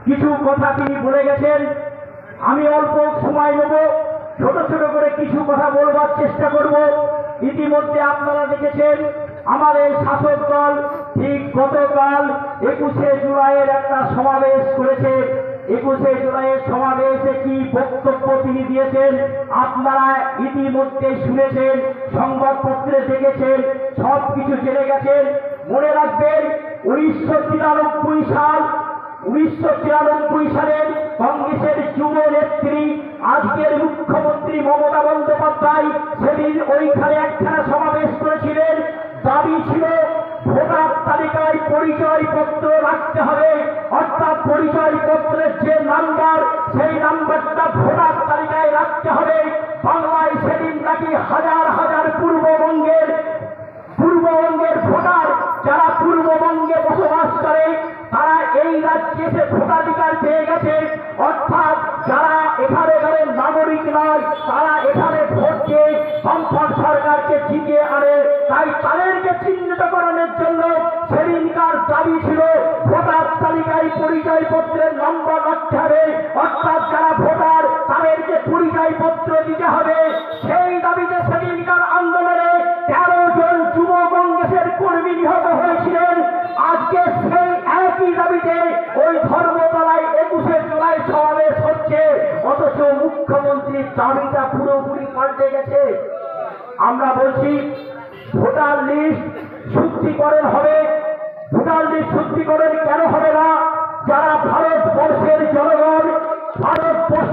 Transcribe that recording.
কিছু কথা তিনি বলে গেছেন। আমি অল্প সময় নেব, ছোট ছোট করে কিছু কথা বলবার চেষ্টা করব। ইতিমধ্যে আপনারা দেখেছেন আমাদের শাসক দল ঠিক গতকাল 21শে জুলাইয়ের একটা সমাবেশ করেছে। 21শে জুলাইয়ের সমাবেশে কি বক্তব্য তিনি দিয়েছেন আপনারা ইতিমধ্যে শুনেছেন, সংবাদপত্রে দেখেছেন, সবকিছু জেনে গেছেন। মনে রাখবেন 1993 সালের কংগ্রেসের যুব নেত্রী আজকের মুখ্যমন্ত্রী মমতা বন্দ্যোপাধ্যায় সেদিন ওইখানে একখানা সমাবেশ করেছিলেন। দাবি ছিল ভোটার তালিকায় পরিচয়পত্র রাখতে হবে, অর্থাৎ পরিচয়পত্রের যে নাম্বার সেই নাম্বারটা ভোটার তালিকায় রাখতে হবে। বাংলায় সেদিন নাকি হাজার হাজার পূর্ববঙ্গের ভোটার যারা পূর্ববঙ্গে বসবাস করে তারা এই রাজ্যে এসে ভোটাধিকার পেয়ে গেছে। অর্থাৎ যারা এখানকার নাগরিক নয় তারা এখানে ভোট দিয়ে বামফ্রন্ট সরকারকে জিতিয়ে আনে। তাই তাদেরকে চিহ্নিতকরণের জন্য সেদিনকার দাবি ছিল ভোটার তালিকায় পরিচয়পত্রের নম্বর রাখতে হবে, অর্থাৎ যারা ভোটার তাদেরকে পরিচয়পত্র দিতে হবে। সেই দাবিতে সেদিনকার আন্দোলনে 13 জন যুব কংগ্রেসের কর্মী নিহত হয়েছিলেন। আজকে সেই একই দাবিতে ওই ধর্মতলায় 21শে জুলাই সমাবেশ হচ্ছে, অথচ মুখ্যমন্ত্রীর দাবিটা পুরোপুরি পাল্টে গেছে। আমরা বলছি ভোটার লিস্ট শুদ্ধিকরণ হবে। ভোটার লিস্ট শুদ্ধিকরণ কেন হবে না? যারা ভারতবর্ষের জনগণ, ভারত